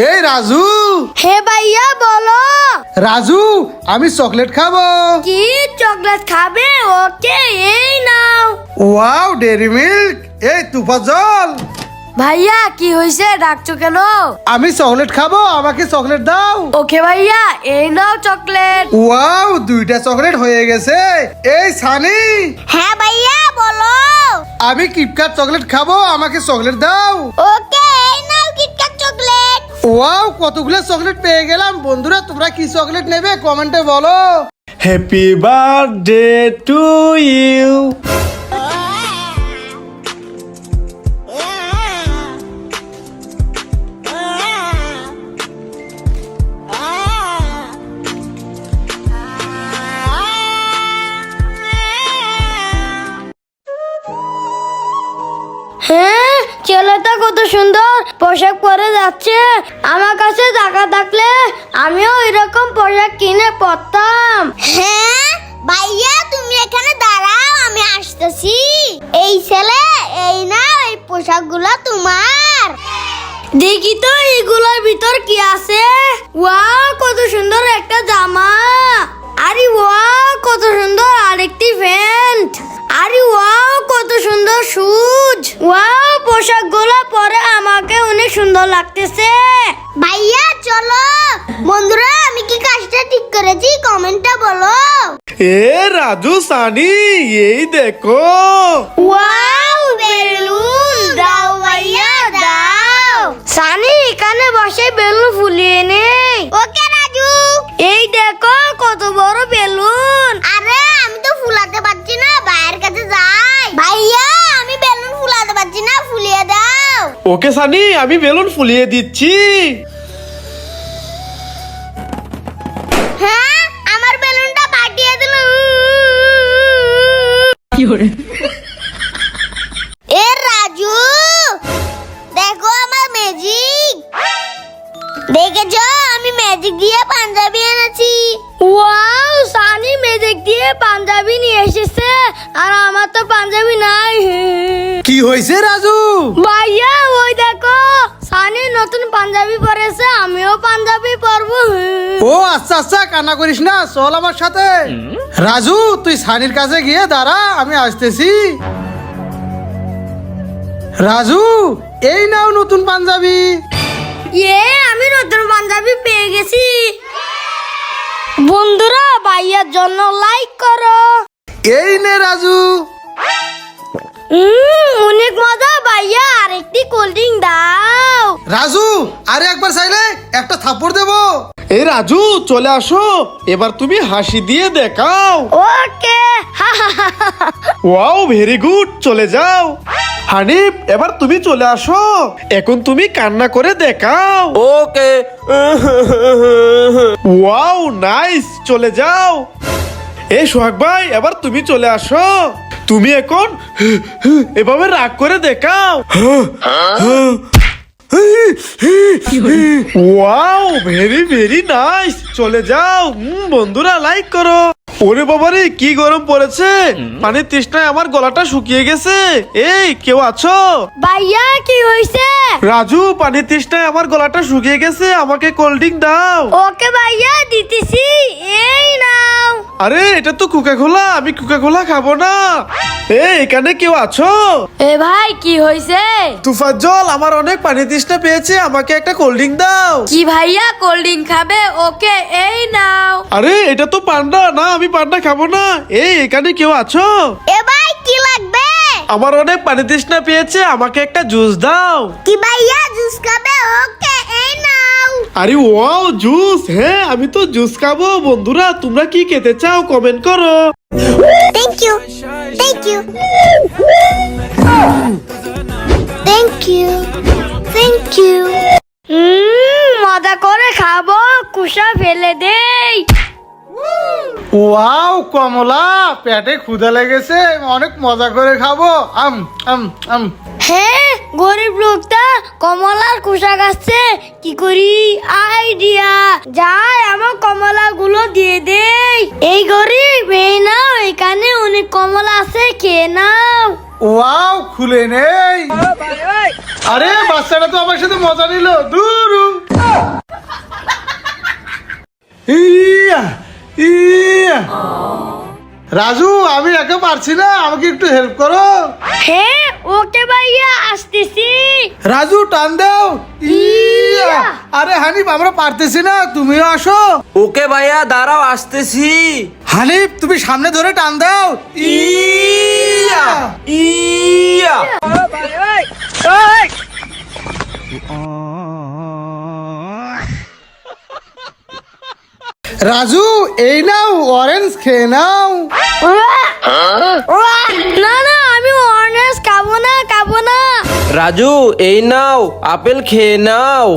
এই রাজু। হে ভাইয়া বলো। রাজু, আমি চকলেট খাবো। কি চকলেট খাবে? ওকে এই নাও। Wow, dairy milk. এই তুফাজ্জল। ভাইয়া কি হয়েছে, ডাকছো কেন? আমি চকলেট খাবো, আমাকে চকলেট দাও। ওকে ভাইয়া এই নাও চকলেট। ওয়াও, দুইটা চকলেট হয়ে গেছে। এই সানি, হ্যাঁ ভাইয়া বলো। আমি কিটক্যাট চকলেট খাবো, আমাকে চকলেট দাও। ওকে এই নাও কিটক্যাট চকলেট। ওয়াও, কতগুলো চকলেট পেয়ে গেলাম। বন্ধুরা, তোমরা কি চকলেট নেবে কমেন্টে বলো। Happy birthday to you. হ্যাঁ, ছেলেটা কত সুন্দর পোশাক পরে যাচ্ছে। আমার কাছে টাকা থাকলে আমিও এরকম পোশাক কিনে পরতাম। হ্যাঁ ভাইয়া, তুমি এখানে দাঁড়াও, আমি আসতেছি। এই ছেলে, এই নাও, এই পোশাকগুলো তোমার। দেখি তো এগুলোর ভিতর কি আছে। ওয়াও, কত সুন্দর একটা জামা। আরে ওয়াও, কত সুন্দর আরেকটি প্যান্ট। আরে ওয়াও, কত সুন্দর শুজ। ওয়াও, পোশাকগুলো পরে আমাকে অনেক সুন্দর লাগতেছে। ভাইয়া চলো। বন্ধুরা, আমি কি কাজটা ঠিক করেছি কমেন্টে বলো। এ রাজু, সানি, এই দেখো। ওয়াও, বেলুন দাও ভাইয়া দাও। সানি এখানে বসে বেলুন ফুলিয়ে নেই। ওকে রাজু। এই দেখো কত বড় বেলুন। আরে আমি তো ফুলাতে পারছি না, ভাইয়ের কাছে যাই। ভাইয়া আমি বেলুন ফুলাতে পারছি না, ফুলিয়ে দাও। ওকে সানি, আমি বেলুন ফুলিয়ে দিচ্ছি। হ্যাঁ, আমার বেলুনটা ফাটিয়ে দিল। এ রাজু, দেখো আমার ম্যাজিক। দেখেছো, আমি ম্যাজিক দিয়ে পাঞ্জাবি এনেছি। ওয়াও, সানি ম্যাজিক দিয়ে পাঞ্জাবি নিয়ে এসেছে, আর আমার তো পাঞ্জাবি নাই। কি হয়েছে রাজু? ভাইয়া ওই দেখো, সানি নতুন পাঞ্জাবি পরেছে, আমিও পাঞ্জাবি পরবো। ও আচ্ছা আচ্ছা, কান্না করিস না, চল আমার সাথে। রাজু, তুই সানির কাছে গিয়ে দাঁড়া, আমি আসতেছি। রাজু, এই নাও নতুন পাঞ্জাবি। আমি নতুন পাঞ্জাবি পেয়ে গেছি। বন্ধুরা, ভাইয়ার জন্য লাইক করো। এই নে রাজু। অনেক মজা ভাইয়া, আরেকটি কোল্ড ড্রিঙ্ক দাও। রাজু, আরে একবার চাইলে একটা থাপ্পড় দেবো। এই রাজু, চলে আসো, এবার তুমি হাসি দিয়ে দেখাও। ওকে। ওয়াও, ভেরি গুড, চলে যাও। হানিফ, এবার তুমি চলে আসো, এখন তুমি কান্না করে দেখাও। ওকে। ওয়াও, নাইস, চলে যাও। এই সোহাগ ভাই, এবার তুমি চলে আসো, তুমি এখন এভাবে রাগ করে দেখাও। ওয়াও, ভেরি ভেরি নাইস, চলে যাও। বন্ধুরা লাইক করো। ওরে বাবারে, কি গরম পড়েছে, পানির তৃষ্ণায় আমার গলাটা শুকিয়ে গেছে। এই কেউ আছো? ভাইয়া কি হয়েছে? রাজু, পানির তৃষ্ণায় আমার গলাটা শুকিয়ে গেছে, আমাকে কোল্ড ড্রিঙ্ক দাও। ওকে ভাইয়া, দিতেছি, এই নাও। আরে এটা তো কোকা কোলা, আমি কোকা কোলা খাবো না। এখানে কেউ আছো? এ ভাই কি হয়েছে? তুফাজ্জল, আমার অনেক পানি তৃষ্ণা পেয়েছে, আমাকে একটা কোল্ড ড্রিঙ্ক দাও। কি ভাইয়া, কোল্ড ড্রিঙ্ক খাবে? ওকে এই নাও। আরে এটা তো পান্ডা না, আমি পান্ডা খাবো না। এখানে কেউ আছো? এ ভাই কি লাগবে? আমার অনেক পানি তৃষ্ণা পেয়েছে, আমাকে একটা জুস দাও। কি ভাইয়া, জুস খাবে? ওকে এই নাও। আরে ওয়াও, জুস। হ্যাঁ, আমি তো জুস খাবো। বন্ধুরা, তোমরা কি খেতে চাও কমেন্ট করো। Thank you, thank you, thank you, thank you. মজা করে খাবো, কুসা ফেলে দেই। ওয়াও কমলা, পেটে ক্ষুধা লেগেছে, অনেক মজা করে খাবো। আম আম আম। হ্যাঁ, গরিব লোকটা কমলার খোসা খাচ্ছে, কি করি? আইডিয়া, যাই আমার কমলা গুলো দিয়ে দেই। এই গরিব, এই নাও, এখানে অনেক কমলা আছে, খেয়ে নাও। ওয়াও, খুলে নেই। আরে বাচ্চাটা তো আমার সাথে মজা নিল, দূর। ইয়া, ইয়া। রাজু, আমি একা পারছি না, আমাকে একটু হেল্প করো। হ্যাঁ ওকে ভাইয়া, আসতেছি। রাজু, টান দাও। ইয়া। আরে হানিফ, আমরা পারতেছি না, তুমিও আসো। ওকে ভাইয়া, দাঁড়াও, আসতেছি। হানিফ, তুমি সামনে ধরে টান দাও। ইয়া। ইয়া। রাজু, এই নাও অরেঞ্জ, খেয়ে নাও। না না, আমি অরেঞ্জ খাবো না, খাবো না। রাজু, এই নাও আপেল, খেয়ে নাও।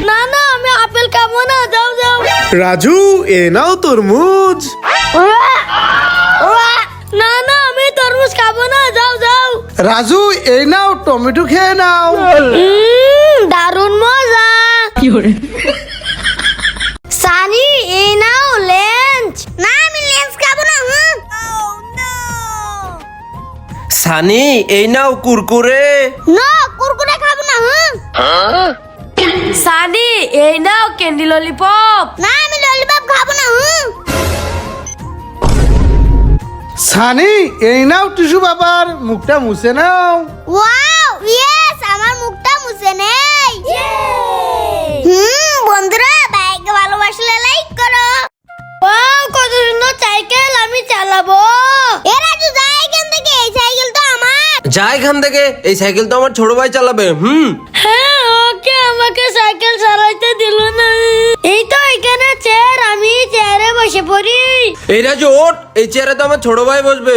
না না, আমি আপেল খাবো না, যাও যাও। রাজু এ নাও তরমুজ। না না, আমি তরমুজ খাবো না, যাও যাও। রাজু, এই নাও টমেটো, খেয়ে নাও। দারুণ মজা। সানি, এই নাও লেঞ্চ। না, আমি লেঞ্চ খাবো না। সানি, এই নাও কুরকুরে। না, কুরকুরে খাবো না। সানি, এই নাও ক্যান্ডি ললিপপ। না, আমি ললিপপ খাবো না। সানি, এই নাও টিস্যু পেপার, মুখটা মুছে নাও। ওয়াও, ইয়েস, আমার মুখটা মুছে নেই। বন্ধুরা, বাইকে ভালোবাসলে লাইক করো। ওয়াও, কত সুন্দর সাইকেল, আমি চালাবো। এ রাজু, যা এখান থেকে, এই সাইকেল তো আমার। যা এখান থেকে, এই সাইকেল তো আমার ছোট ভাই চালাবে। হ্যাঁ, ওকে আমাকে সাইকেল চালাইতে দিল না। এই তো এখানে চেয়ার, আমি চেয়ারে বসে পড়ি। এই রাজু, ওঠ, এই চেয়ারে তো আমার ছোট ভাই বসবে।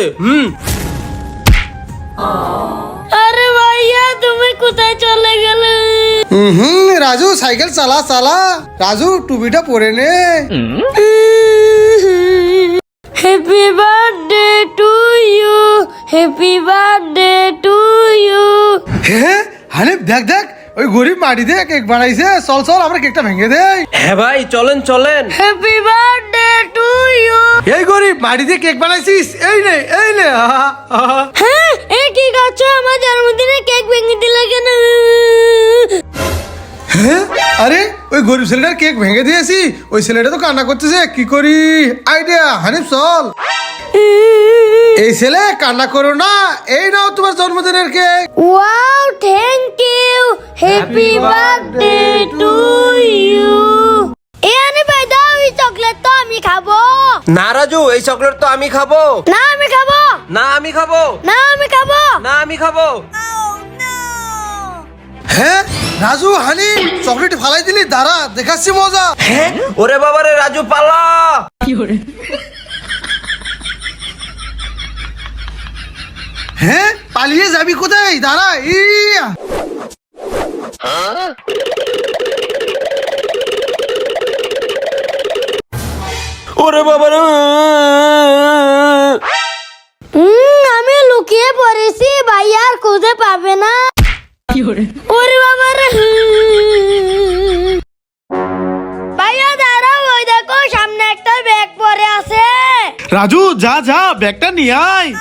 আরে ভাইয়া, তুমি কোথায় চলে গেলে? রাজু, সাইকেল চালা চালা। রাজু, টুপিটা পরে নে। Happy birthday to you, happy birthday to you. হ্যাঁ হানিফ, দেখ দেখ, ওই গরিব মাটি দিয়ে কেক বানাইছে। চল চল, আমরা কেকটা ভেঙে দেই। হ্যাঁ ভাই, চলেন চলেন। Happy birthday to you. এই গরিব মাটি দিয়ে কেক বানাইছিস, এই নে এই নে। হ্যাঁ, এ কি করছো? আমার জন্মদিনে কেক ভেঙে দিলে কেন? হ্যাঁ, আরে ওই গরিব ছেলেটার কেক ভেঙে দিয়েছি। ওই ছেলেটা তো কান্না করতেছে, কি করি? আইডিয়া, হানিফ চল। এই ছেলে, কান্না করো না, এই নাও তোমার জন্মদিনের cake. Wow, thank you, happy birthday to you. এ আনে ভাই, দাও, এই চকলেট তো আমি খাবো। না রাজু, এই চকলেট তো আমি খাবো। না, আমি খাবো। না আমি খাবো। না, আমি খাবো। না আমি খাবো। হ্যাঁ রাজু, হানিফ, চকলেট ফালাই দিলি, দাঁড়া দেখাচ্ছি মজা। হ্যাঁ, ওরে বাবারে, রাজু পালা। হ্যাঁ, পালিয়ে যাবি কোথায়? দাঁড়া। ইয়া। ওরে বাবারে। আমি লুকিয়ে পড়েছি, ভাই আর খুঁজে পাবে না। ওরে বাবা রে। ভাইয়া দাঁড়াও, ওই দেখো সামনে একটা ব্যাগ পরে আছে। রাজু, যা যা, ব্যাগটা নিয়ে আয়।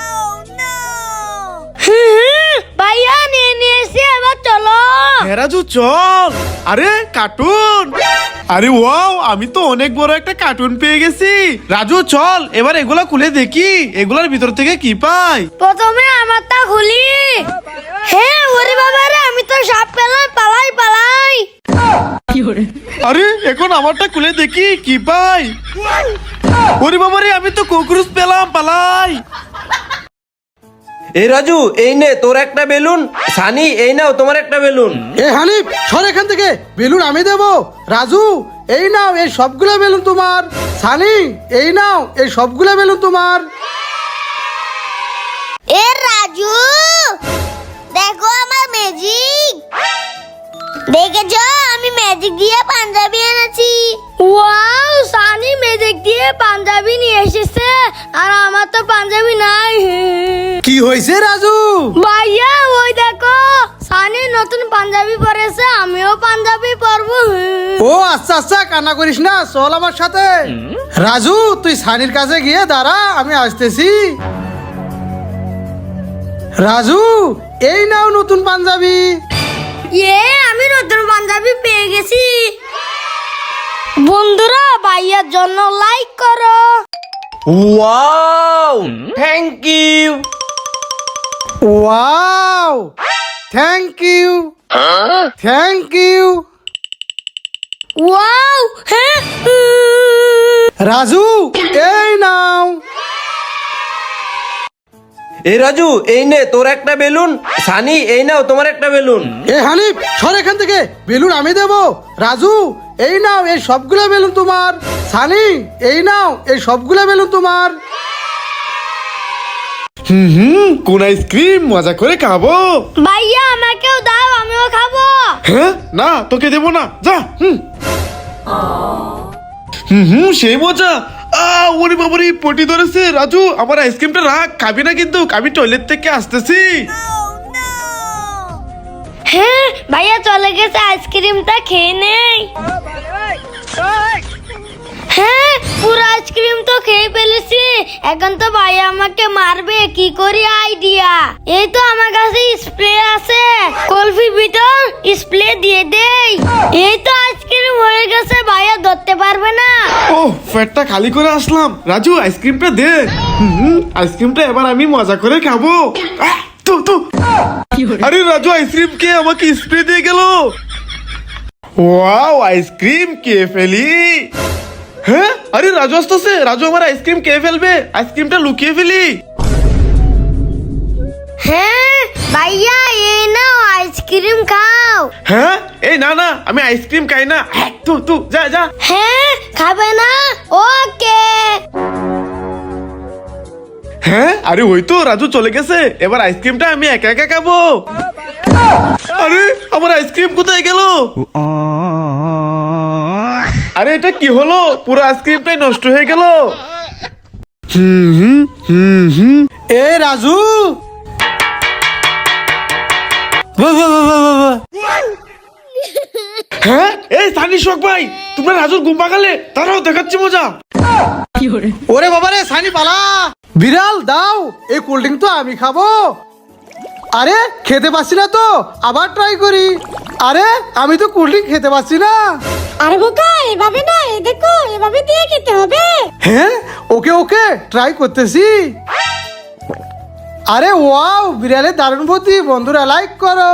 ভাইয়া নিয়ে নিয়েছি, এবার চলো। হ্যাঁ রাজু, চল। আরে কার্টুন, আরে ওয়াও, আমি তো অনেক বড় একটা কার্টুন পেয়ে গেছি। রাজু চল, এবার এগুলা খুলে দেখি, এগুলার ভিতর থেকে কি পাই। প্রথমে আমারটা খুলি। হ্যাঁ, ওরে বাবা রে, আমি তো সাপ পেলাম, পালাই পালাই। আরে এখন আমারটা খুলে দেখি কি পাই। ওরে বাবা রে, আমি তো ককরোচ পেলাম, পালাই। এই রাজু, এই নে তোর একটা বেলুন। সানি, এই নাও তোমার একটা বেলুন। এ হানিফ, সর এখান থেকে, বেলুন আমি দেবো। রাজু, এই নাও, এই সবগুলা বেলুন তোমার। সানি, এই নাও, এই সবগুলা বেলুন তোমার। এ রাজু, দেখো আমার ম্যাজিক। দেখেছো, আমি ম্যাজিক দিয়ে পাঞ্জাবি এনেছি। ওয়াও, সানি ম্যাজিক দিয়ে পাঞ্জাবি নিয়ে এসেছে, আর আমার তো পাঞ্জাবি নাই। কি হয়েছে রাজু? ভাইয়া, ওই দেখো, সানি নতুন পাঞ্জাবি পরেছে, আমিও পাঞ্জাবি পরবো। ও আচ্ছা আচ্ছা, কান্না করিস না, চল আমার সাথে। রাজু, তুই সানির কাছে গিয়ে দাঁড়া, আমি আসতেছি। রাজু, এই নাও নতুন পাঞ্জাবি। আমি নতুন পাঞ্জাবি পেয়ে গেছি। বন্ধুরা ভাইয়ার জন্য লাইক করো। Wow, thank you. Wow, thank you, thank you. Wow, হ্যাঁ। রাজু, এই নাও। এই রাজু, এই নে তোর একটা বেলুন। সানি, এই নাও তোমার একটা বেলুন। এ হানিফ, সর এখান থেকে, বেলুন আমি দেবো। রাজু, এই নাও, এই সবগুলা বেলুন তোমার। সানি, এই নাও, এই সবগুলা বেলুন তোমার। কোন আইসক্রিম মজা করে খাবো। ভাইয়া আমাকেও দাও, আমিও খাবো। হ্যাঁ, না তোকে দেবো না, যা। সেই মজা। ওরে বাবারে, পটি ধরেছে। রাজু, আমার আইসক্রিমটা রাখ, খাবি না কিন্তু, আমি টয়লেট থেকে আসতেছি। হ্যাঁ, ভাইয়া চলে গেছে, আইসক্রিমটা খেয়ে নেই। হ্যাঁ, পুরো আইসক্রিম তো খেয়ে ফেলেছি। এখন তো ভাইয়া আমাকে মারবে, কি করি আইডিয়া। এই তো আমার কাছে স্প্রে আছে, কলফি ভিতর স্প্রে দিয়ে দেই। এই তো আইসক্রিম হয়ে গেছে, ভাইয়া ধরতে পারবে না। ও, পেটটা খালি করে আসলাম। রাজু, আইসক্রিমটা দে। আইসক্রিমটা এবার আমি মজা করে খাবো। আরে রাজু, আইসক্রিম কে আমাকে স্প্রে দিয়ে গেল। ওয়াও, আইসক্রিম কে ফেলি। হ্যাঁ, আরে রাজু আসতেছে। রাজু, আমার আইসক্রিম কে ফেলবে। আইসক্রিমটা লুকিয়ে ফেলি। হ্যাঁ ভাইয়া, এই নাও আইসক্রিম খাও। হ্যাঁ, এই না না, আমি আইসক্রিম খাই না। তু যা যা। হ্যাঁ, খাবে না? ওকে। হ্যাঁ, আরে ওই তো রাজু চলে গেছে, এবার আইসক্রিমটা আমি একা একা খাবো। আরে আমার আইসক্রিম কোথায় গেল। আরে এটা কি হলো, পুরো আইসক্রিমটাই নষ্ট হয়ে গেল। এ রাজু, হ্যাঁ, এই সানি শোক ভাই, তোমরা রাজুর ঘুম পাকালে, তারাও দেখাচ্ছি মজা। ওরে বাবারে, সানি পালা। বিড়াল দাও, এই কোল্ড ড্রিঙ্ক তো আমি খাবো। আরে খেতে পাচ্ছি না তো, আবার ট্রাই করি। আরে আমি তো কোল্ড ড্রিঙ্ক খেতে পাচ্ছি না। আরে বোকা, এভাবে না, এই দেখো, এভাবে দিয়ে খেতে হবে। হ্যাঁ, ওকে ওকে, ট্রাই করতেছি। আরে ওয়াও, বিড়ালের দারুণ বুদ্ধি। বন্ধুরা লাইক করো।